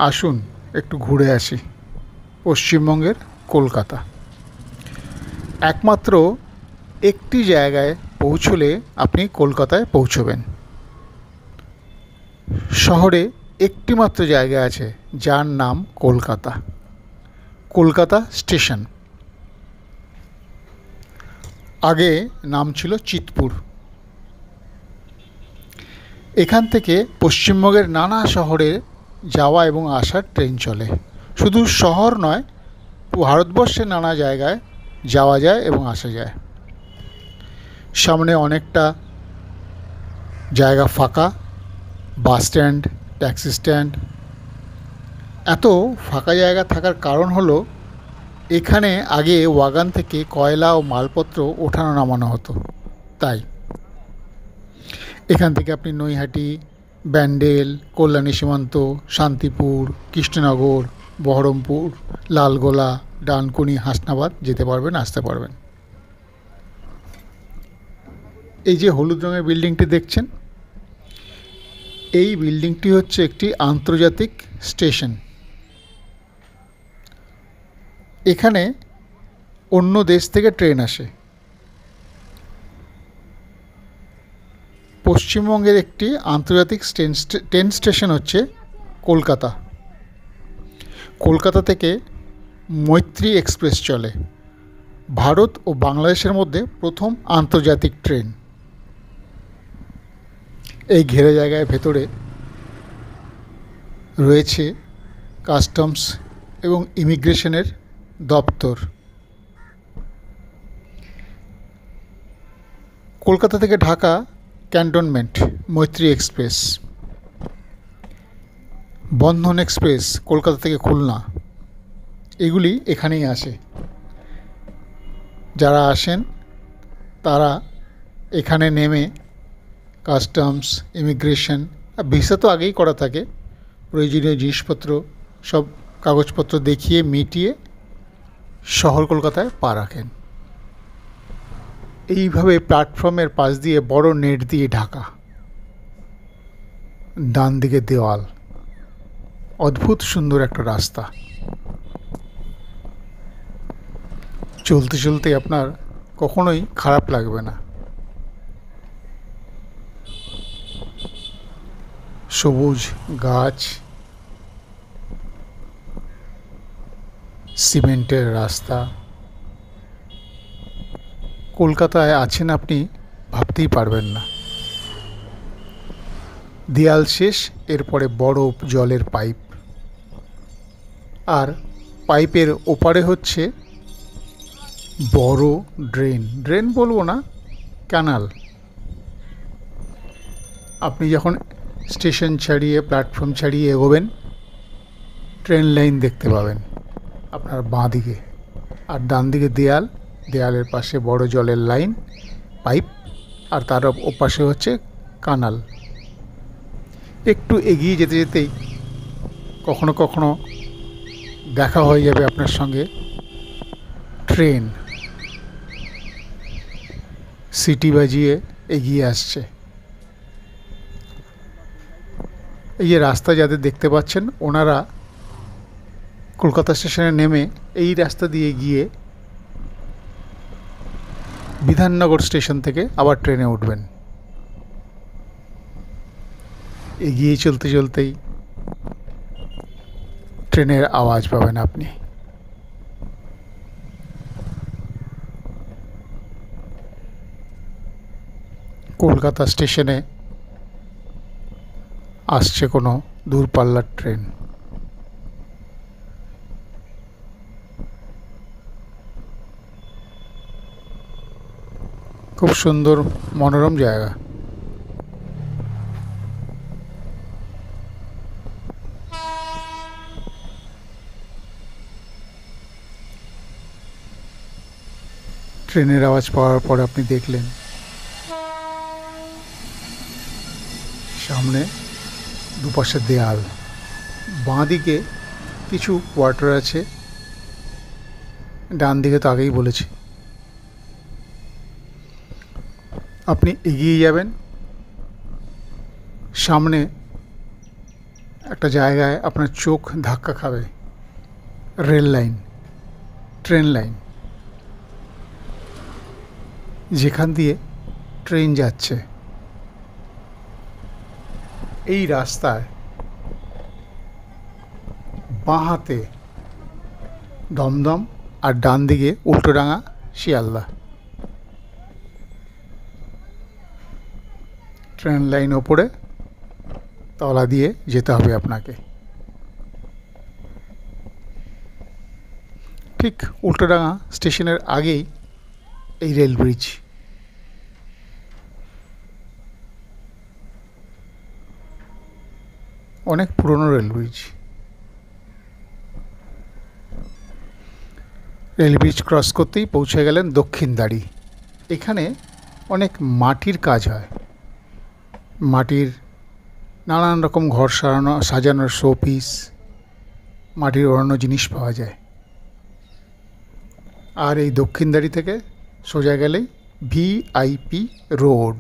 আসুন একটু ঘুরে আসি পশ্চিমবঙ্গের কলকাতা। একমাত্র একটি জায়গায় পৌঁছলে আপনি কলকাতায় পৌঁছবেন। শহরে একটি মাত্র জায়গা আছে যার নাম কলকাতা, কলকাতা স্টেশন। আগে নাম ছিল চিতপুর। এখান থেকে পশ্চিমবঙ্গের নানা শহরে যাওয়া এবং আসার ট্রেন চলে। শুধু শহর নয়, ভারতবর্ষের নানা জায়গায় যাওয়া যায় এবং আসা যায়। সামনে অনেকটা জায়গা ফাঁকা, বাস স্ট্যান্ড, ট্যাক্সি স্ট্যান্ড। এত ফাঁকা জায়গা থাকার কারণ হলো এখানে আগে ওয়াগান থেকে কয়লা ও মালপত্র ওঠানো নামানো হতো। তাই এখান থেকে আপনি নৈহাটি, ব্যান্ডেল, কল্যাণী সীমান্ত, শান্তিপুর, কৃষ্ণনগর, বহরমপুর, লালগোলা, ডানকুনি, হাসনাবাদ যেতে পারবেন, আসতে পারবেন। এই যে হলুদ রঙের বিল্ডিংটি দেখছেন, এই বিল্ডিংটি হচ্ছে একটি আন্তর্জাতিক স্টেশন। এখানে অন্য দেশ থেকে ট্রেন আসে। পশ্চিমবঙ্গের একটি আন্তর্জাতিক ট্রেন স্টেশন হচ্ছে কলকাতা। কলকাতা থেকে মৈত্রী এক্সপ্রেস চলে, ভারত ও বাংলাদেশের মধ্যে প্রথম আন্তর্জাতিক ট্রেন। এই ঘেরা জায়গায় ভেতরে রয়েছে কাস্টমস এবং ইমিগ্রেশনের দপ্তর। কলকাতা থেকে ঢাকা ক্যান্টনমেন্ট মৈত্রী এক্সপ্রেস, বন্ধন এক্সপ্রেস কলকাতা থেকে খুলনা, এগুলি এখানেই আসে। যারা আসেন তারা এখানে নেমে কাস্টমস, ইমিগ্রেশন, ভিসা তো আগেই করা থাকে, প্রয়োজনীয় জিনিসপত্র সব কাগজপত্র দেখিয়ে মিটিয়ে শহর কলকাতায় পা রাখেন। এইভাবে প্ল্যাটফর্মের পাশ দিয়ে বড় নেট দিয়ে ঢাকা, ডান দিকে দেওয়াল, অদ্ভুত সুন্দর একটা রাস্তা। চলতে চলতে আপনার কখনোই খারাপ লাগবে না। সবুজ গাছ, সিমেন্টের রাস্তা। কলকাতায় আছেন আপনি ভাবতেই পারবেন না। দেয়াল শেষ, এরপরে বড় জলের পাইপ, আর পাইপের ওপারে হচ্ছে বড় ড্রেন। ড্রেন বলবো না, ক্যানাল। আপনি যখন স্টেশন ছাড়িয়ে, প্ল্যাটফর্ম ছাড়িয়ে এগোবেন, ট্রেন লাইন দেখতে পাবেন আপনার বাঁ দিকে, আর ডান দিকে দেয়াল, দেয়ালের পাশে বড় জলের লাইন, পাইপ, আর তার ওপাশে হচ্ছে কানাল। একটু এগিয়ে যেতে যেতেই কখনো কখনো দেখা হয়ে যাবে আপনার সঙ্গে ট্রেন সিটি বাজিয়ে এগিয়ে আসছে। এই যে রাস্তা যাদের দেখতে পাচ্ছেন, ওনারা কলকাতা স্টেশনে নেমে এই রাস্তা দিয়ে গিয়ে বিধাননগর স্টেশন থেকে আবার ট্রেনে উঠবেন। এগিয়ে চলতে চলতেই ট্রেনের আওয়াজ পাবেন আপনি। কলকাতা স্টেশনে আসছে কোনো দূরপাল্লার ট্রেন। খুব সুন্দর মনোরম জায়গা। ট্রেনের আওয়াজ পাওয়ার পর আপনি দেখলেন সামনে দুপাশে দেয়াল, বাঁ দিকে কিছু কোয়ার্টার আছে, ডান দিকে তো আগেই বলেছি। আপনি এগিয়ে যাবেন, সামনে একটা জায়গায় আপনার চোখ ধাক্কা খাবে, রেল লাইন, ট্রেন লাইন, যেখান দিয়ে ট্রেন যাচ্ছে। এই রাস্তায় বাঁ হাতে দমদম আর ডান দিকে উল্টোডাঙা, শিয়ালদা। ট্রেন লাইন ওপরে তলা দিয়ে যেতে হবে আপনাকে। ঠিক উল্টোডাঙা স্টেশনের আগেই এই রেল ব্রিজ। অনেক পুরনো rail bridge. Rail bridge cross করতেই পৌঁছে গেলেন দক্ষিণদ্বারী। এখানে অনেক মাটির কাজ হয়, মাটির নানান রকম ঘর সাজানোর শোপিস, মাটির অন্য জিনিস পাওয়া যায়। আর এই দক্ষিণদ্বারী থেকে সোজা গেলেই VIP রোড।